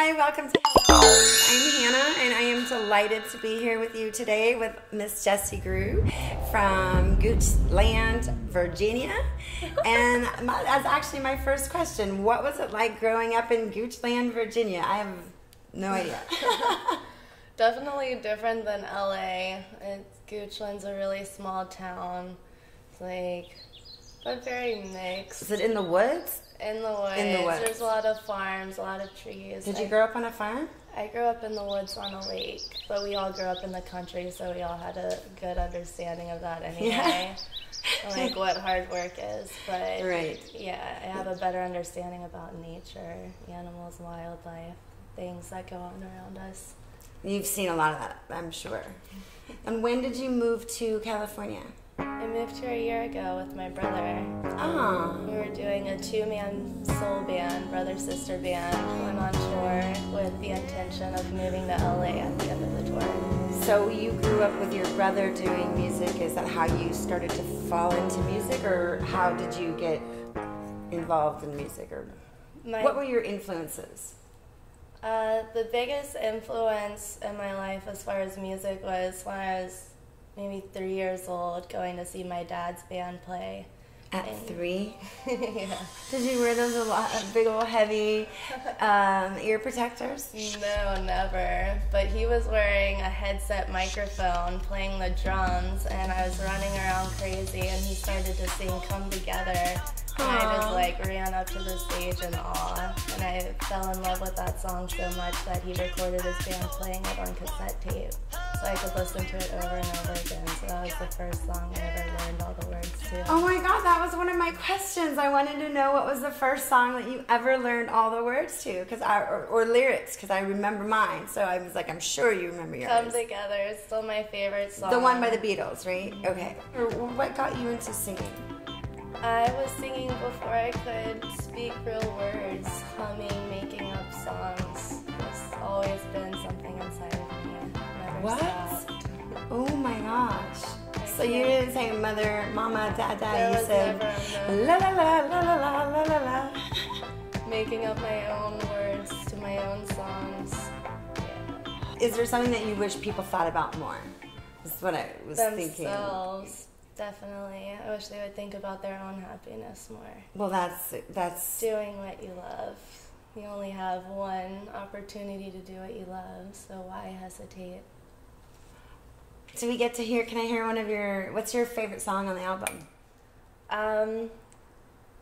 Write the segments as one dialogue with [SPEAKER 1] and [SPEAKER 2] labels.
[SPEAKER 1] Hi, welcome to Hello. I'm Hannah, and I am delighted to be here with you today with Miss Jessi Groux from Goochland, Virginia. And that's actually my first question. What was it like growing up in Goochland, Virginia? I have no idea.
[SPEAKER 2] Definitely different than LA. Goochland's a really small town. But very mixed.
[SPEAKER 1] Is it in the woods?
[SPEAKER 2] In the woods.
[SPEAKER 1] In the woods.
[SPEAKER 2] There's a lot of farms, a lot of trees.
[SPEAKER 1] Did you grow up on a farm?
[SPEAKER 2] I grew up in the woods on a lake, but we all grew up in the country, so we all had a good understanding of that anyway. Like what hard work is. But
[SPEAKER 1] right.
[SPEAKER 2] Yeah, I have a better understanding about nature, animals, wildlife, things that go on around us.
[SPEAKER 1] You've seen a lot of that, I'm sure. And when did you move to California?
[SPEAKER 2] I moved here a year ago with my brother.
[SPEAKER 1] Oh.
[SPEAKER 2] We were doing a two-man soul band, brother-sister band, went on tour with the intention of moving to LA at the end of the tour.
[SPEAKER 1] So you grew up with your brother doing music. Is that how you started to fall into music, or how did you get involved in music? Or what were your influences?
[SPEAKER 2] The biggest influence in my life as far as music was when I was maybe 3 years old, going to see my dad's band play.
[SPEAKER 1] At 3?
[SPEAKER 2] Yeah.
[SPEAKER 1] Did you wear those big old heavy ear protectors?
[SPEAKER 2] No, never. But he was wearing a headset microphone, playing the drums, and I was running around crazy, and he started to sing "Come Together." And I just ran up to the stage in awe, and I fell in love with that song so much that he recorded his band playing it on cassette tape, so I could listen to it over and over again. So that was the first song I ever learned all the words to.
[SPEAKER 1] Oh my God, that was one of my questions. I wanted to know what was the first song that you ever learned all the words to, or lyrics, because I remember mine. So I was like, I'm sure you remember yours.
[SPEAKER 2] Come Together is still my favorite song.
[SPEAKER 1] The one by the Beatles, right? Okay. What got you into singing?
[SPEAKER 2] I was singing before I could speak real words, humming, making up songs. It's always been something inside of me. Never stopped.
[SPEAKER 1] Oh my gosh. So you didn't say mother, mama, dada, you said la la la la la la la la la.
[SPEAKER 2] Making up my own words to my own songs. Yeah.
[SPEAKER 1] Is there something that you wish people thought about more? That's what I was thinking.
[SPEAKER 2] Themselves. Definitely. I wish they would think about their own happiness more.
[SPEAKER 1] Well, that's
[SPEAKER 2] doing what you love. You only have one opportunity to do what you love, so why hesitate?
[SPEAKER 1] Do we get to hear, can I hear what's your favorite song on the album?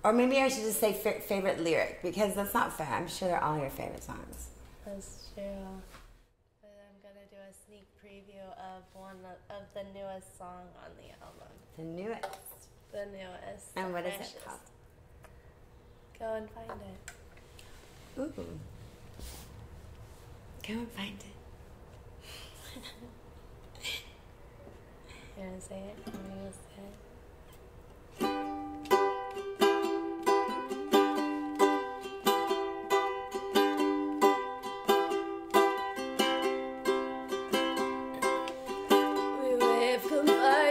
[SPEAKER 1] Or maybe I should just say favorite lyric, because that's not fair. I'm sure they're all your favorite songs.
[SPEAKER 2] That's true. I'm going to do a sneak preview of one of the newest song on the album.
[SPEAKER 1] The newest?
[SPEAKER 2] The newest.
[SPEAKER 1] And what is it called?
[SPEAKER 2] Go and find it.
[SPEAKER 1] Ooh. Go and find it.
[SPEAKER 2] You want to say it? I'm going to say it.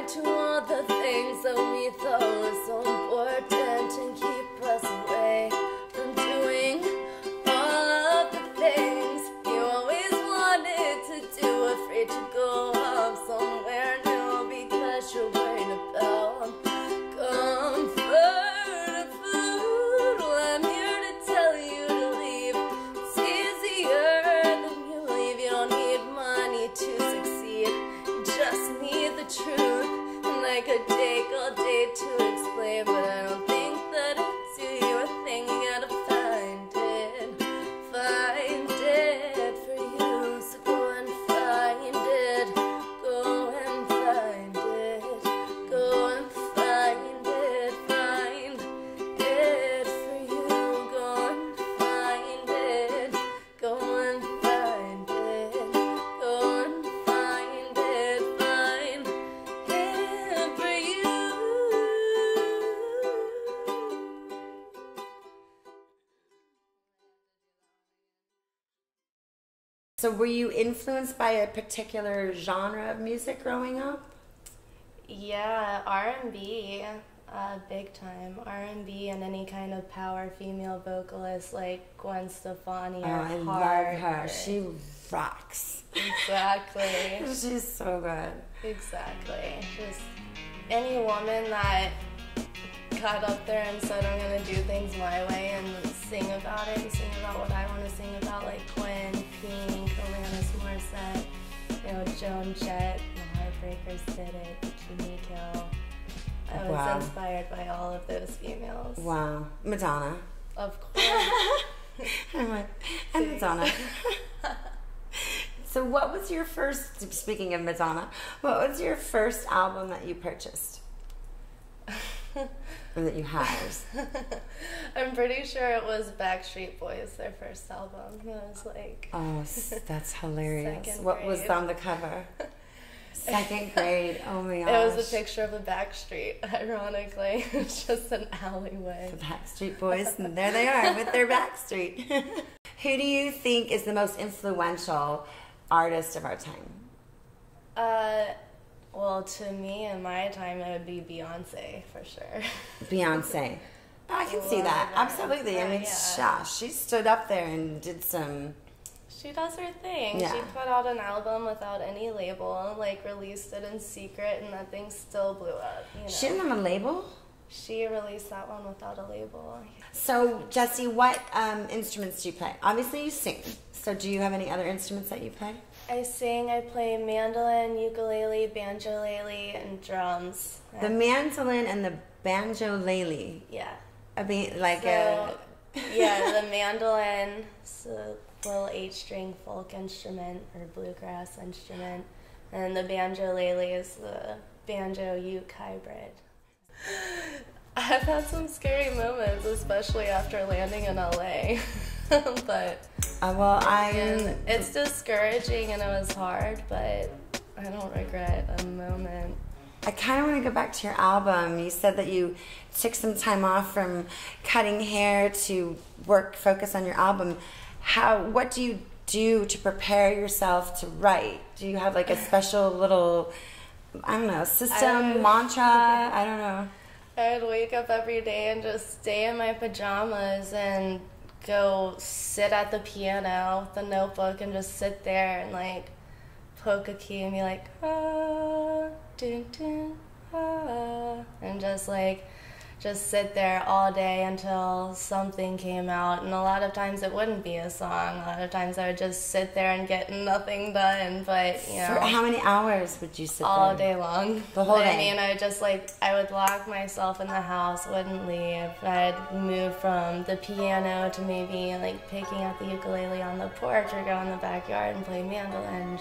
[SPEAKER 2] To all the things that we thought were so important and keep us away from doing all of the things you always wanted to do, afraid to go off somewhere new because you're worried about comfort and food. Well, I'm here to tell you to leave. It's easier than you leave. You don't need money to succeed, you just need the truth. I could take all day to explain, but I don't think that it's your thing. You gotta find it for you. So go and find it, go and find it, go and find it for you. Go and find it, go and find it, go and find it, find it.
[SPEAKER 1] So were you influenced by a particular genre of music growing up?
[SPEAKER 2] Yeah, R&B. Big time. R&B and any kind of power female vocalist like Gwen Stefani or
[SPEAKER 1] I love her. She rocks.
[SPEAKER 2] Exactly.
[SPEAKER 1] She's so good.
[SPEAKER 2] Exactly. Just any woman that got up there and said, I'm going to do things my way and sing about it and sing about what I want to sing about, like Gwen, Pink, Alanis Morissette, Joan Jett, The Heartbreakers did it, Kimiko. I was inspired by all of those females.
[SPEAKER 1] Wow. Madonna.
[SPEAKER 2] Of course.
[SPEAKER 1] I'm like, and Madonna. So what was your first, speaking of Madonna, what was your first album that you purchased? Or that you had?
[SPEAKER 2] I'm pretty sure it was Backstreet Boys, their first album. It was like...
[SPEAKER 1] Oh, that's hilarious.
[SPEAKER 2] Second
[SPEAKER 1] What
[SPEAKER 2] grade.
[SPEAKER 1] was on the cover? Second grade. Oh my gosh.
[SPEAKER 2] It was a picture of the Backstreet, ironically. It's just an alleyway.
[SPEAKER 1] The Backstreet Boys, and there they are with their Backstreet. Who do you think is the most influential artist of our time?
[SPEAKER 2] Well, to me, in my time, it would be Beyonce, for sure.
[SPEAKER 1] Beyonce. I can see that. Absolutely. I mean,
[SPEAKER 2] yeah.
[SPEAKER 1] she stood up there and did some...
[SPEAKER 2] She does her thing.
[SPEAKER 1] Yeah.
[SPEAKER 2] She put out an album without any label, like released it in secret, and that thing still blew up.
[SPEAKER 1] She didn't have a label?
[SPEAKER 2] She released that one without a label.
[SPEAKER 1] So, Jessi, what instruments do you play? Obviously, you sing. So, do you have any other instruments that you play?
[SPEAKER 2] I sing. I play mandolin, ukulele, banjolele, and drums.
[SPEAKER 1] The mandolin and the banjolele.
[SPEAKER 2] Yeah.
[SPEAKER 1] Yeah,
[SPEAKER 2] the mandolin is a little 8-string folk instrument or bluegrass instrument, and the banjolele is the banjo-uke hybrid. I've had some scary moments, especially after landing in LA. But it's discouraging and it was hard, but I don't regret a moment.
[SPEAKER 1] I kind of want to go back to your album. You said that you took some time off from cutting hair to focus on your album. What do you do to prepare yourself to write? Do you have like a special little, I don't know, system, mantra? I don't know.
[SPEAKER 2] I would wake up every day and just stay in my pajamas and go sit at the piano with a notebook and just sit there and like poke a key and be like, ah, dun, dun, ah, and just sit there all day until something came out. And a lot of times it wouldn't be a song. A lot of times I would just sit there and get nothing done. But,
[SPEAKER 1] For how many hours would you sit
[SPEAKER 2] all
[SPEAKER 1] there?
[SPEAKER 2] Day long.
[SPEAKER 1] The whole day?
[SPEAKER 2] I mean, I would lock myself in the house, wouldn't leave. I'd move from the piano to maybe like picking up the ukulele on the porch or go in the backyard and play mandolin.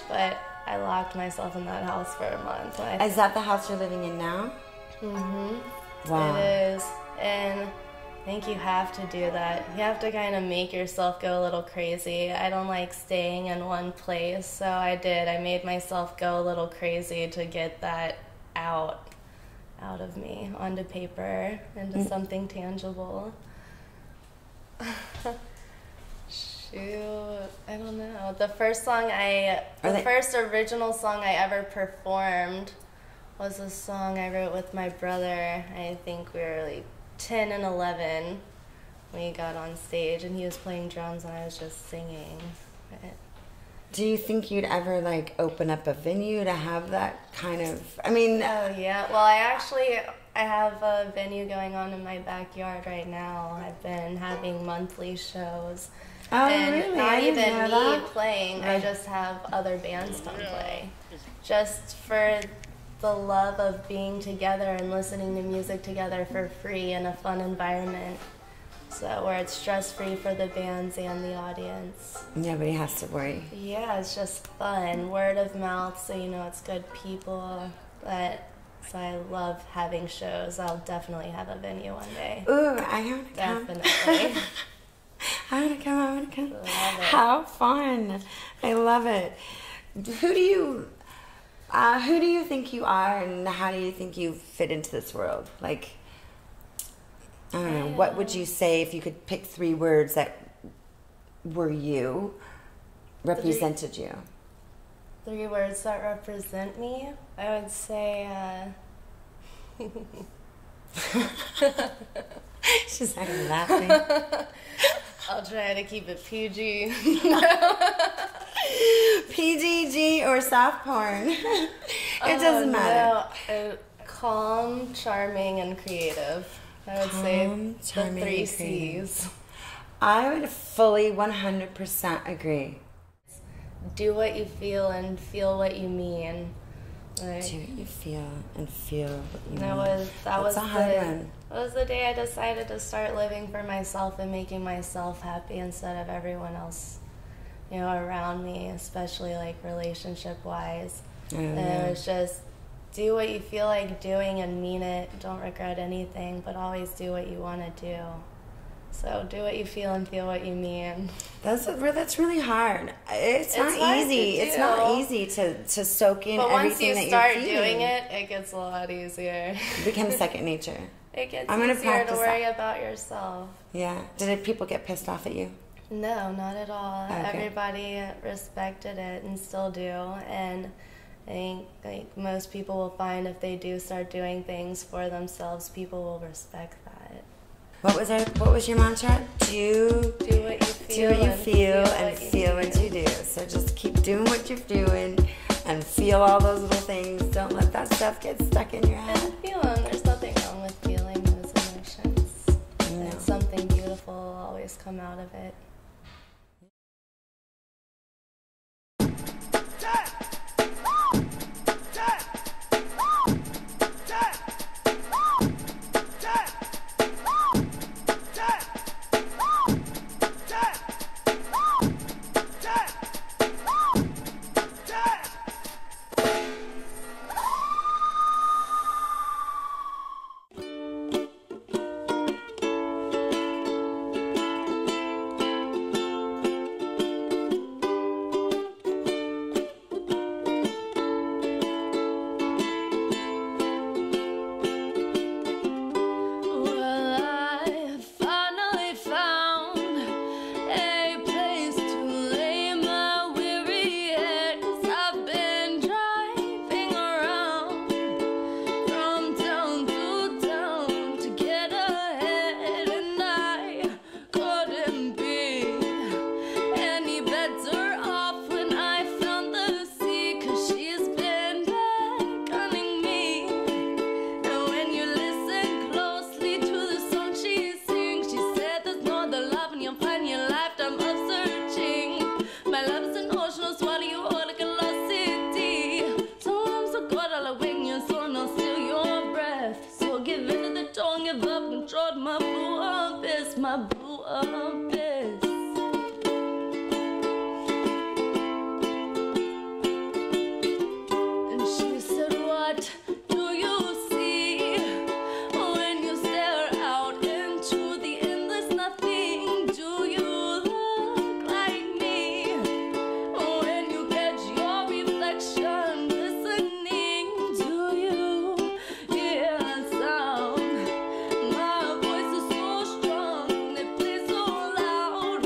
[SPEAKER 2] But I locked myself in that house for a month.
[SPEAKER 1] Is that the house you're living in now?
[SPEAKER 2] Mm-hmm.
[SPEAKER 1] Wow.
[SPEAKER 2] It is. And I think you have to do that. You have to kind of make yourself go a little crazy. I don't like staying in one place, so I did. I made myself go a little crazy to get that out of me onto paper, into something tangible. Shoot, I don't know. The first original song I ever performed was a song I wrote with my brother. I think we were like 10 and 11 when we got on stage, and he was playing drums and I was just singing.
[SPEAKER 1] Do you think you'd ever like open up a venue to have that kind of, I mean...
[SPEAKER 2] Oh yeah, well I have a venue going on in my backyard right now. I've been having monthly shows.
[SPEAKER 1] Oh,
[SPEAKER 2] and
[SPEAKER 1] really?
[SPEAKER 2] not even me
[SPEAKER 1] that.
[SPEAKER 2] playing, I just have other bands come play. Just for the love of being together and listening to music together for free in a fun environment. So where it's stress-free for the bands and the audience.
[SPEAKER 1] Nobody has to worry.
[SPEAKER 2] Yeah, it's just fun. Word of mouth, so you know it's good people. So I love having shows. I'll definitely have a venue one day.
[SPEAKER 1] Ooh, I want to come.
[SPEAKER 2] Definitely.
[SPEAKER 1] I want to come.
[SPEAKER 2] Love it.
[SPEAKER 1] How fun. I love it. Who do you think you are, and how do you think you fit into this world? Like, I don't know, what would you say if you could pick 3 words that were you, represented you?
[SPEAKER 2] 3 words that represent me? I would say
[SPEAKER 1] She's like laughing.
[SPEAKER 2] I'll try to keep it PG.
[SPEAKER 1] PGG or soft porn. It doesn't matter.
[SPEAKER 2] No. Calm, charming, and creative. I would say the 3 C's.
[SPEAKER 1] I would fully 100% agree.
[SPEAKER 2] Do what you feel and feel what you mean. Like,
[SPEAKER 1] do what you feel and feel what you mean.
[SPEAKER 2] That was
[SPEAKER 1] a hard one.
[SPEAKER 2] That was the day I decided to start living for myself and making myself happy instead of everyone else, around me, especially like relationship-wise. And it was just do what you feel like doing and mean it. Don't regret anything, but always do what you want to do. So do what you feel and feel what you mean.
[SPEAKER 1] That's really hard. It's not easy. It's not easy to soak in everything that you're feeling.
[SPEAKER 2] But once you start doing it, it gets a lot easier.
[SPEAKER 1] It becomes second nature.
[SPEAKER 2] It gets easier to worry about yourself.
[SPEAKER 1] Yeah. Did people get pissed off at you?
[SPEAKER 2] No, not at all.
[SPEAKER 1] Okay.
[SPEAKER 2] Everybody respected it and still do. And I think most people will find if they do start doing things for themselves, people will respect that.
[SPEAKER 1] What was your mantra? Do
[SPEAKER 2] what you feel.
[SPEAKER 1] And feel what you do. So just keep doing what you're doing and feel all those little things. Don't let that stuff get stuck in your head.
[SPEAKER 2] And feeling. There's nothing wrong with feeling those emotions. And something beautiful will always come out of it. My blue abyss. And she said, what do you see when you stare out into the endless nothing? Do you look like me when you catch your reflection listening? Do you hear a sound? My voice is so strong, it plays so loud.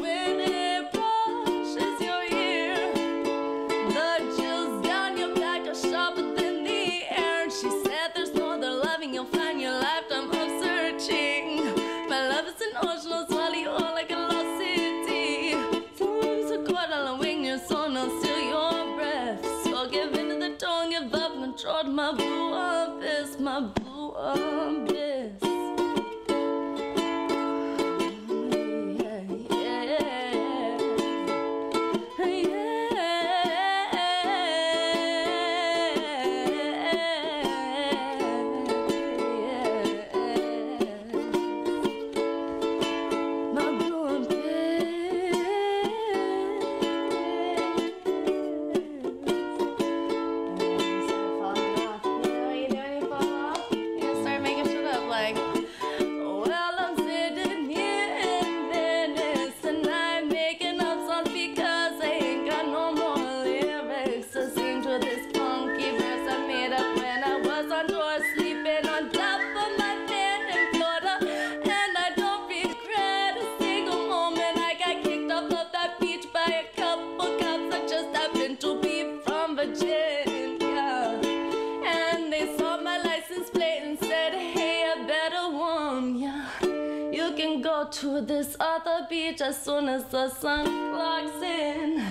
[SPEAKER 2] can go to this other beach as soon as the sun clocks in.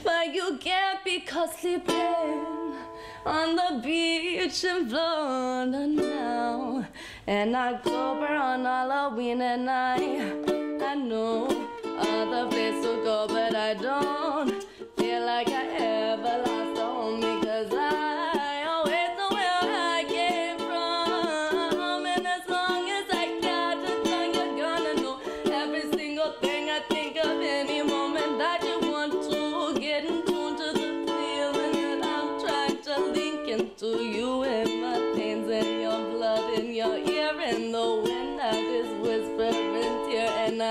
[SPEAKER 2] But you can't because sleeping on the beach in Florida now. And October on Halloween and I know other place to go, but I don't feel like I ever lost a home because I always know where I came from. And as long as I got a tongue, you're gonna know every single thing I think of any moment that you want to get in tune to the feeling that I'm trying to link into you and my pains and your blood in your ear and the wind that is whispering tear. And I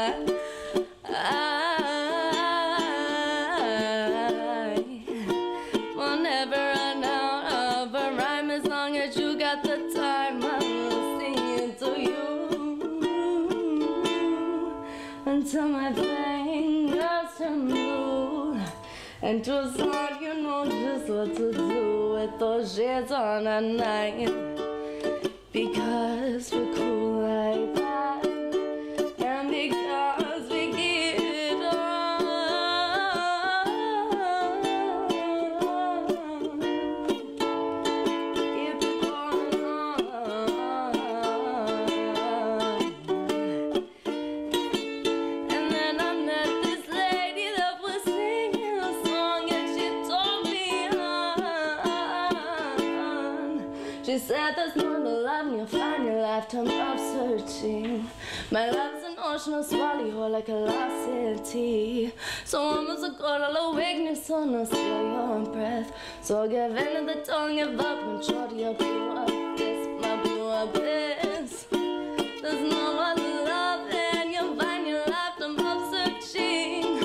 [SPEAKER 2] will never run out of a rhyme as long as you got the time. I will sing it to you until my fingers turn blue. And to a song you know just what to do with those shades on at night, because we're cool like that. And because we get it on, keep it going on. And then I met this lady that was singing a song, and she told me she said there's more to love and you'll find your lifetime of searching. My love's an ocean, I'll swallow you like a lost city. So almost a quarter of weakness, so no steal your breath. So give in to the tongue, give up control to your blue abyss, my blue abyss. There's no other love and you'll find your lifetime of searching.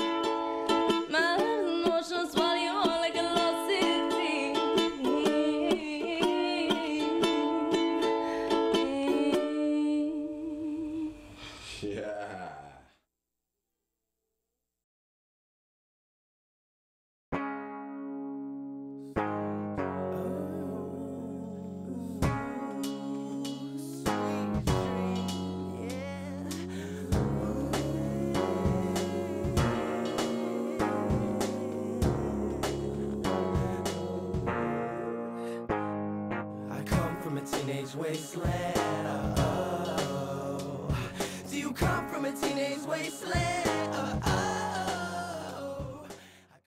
[SPEAKER 2] My love's an ocean, I'll swallow you like a lost city.
[SPEAKER 3] Yeah.
[SPEAKER 4] I come from a teenage wasteland. Oh, do you come from a teenage wasteland?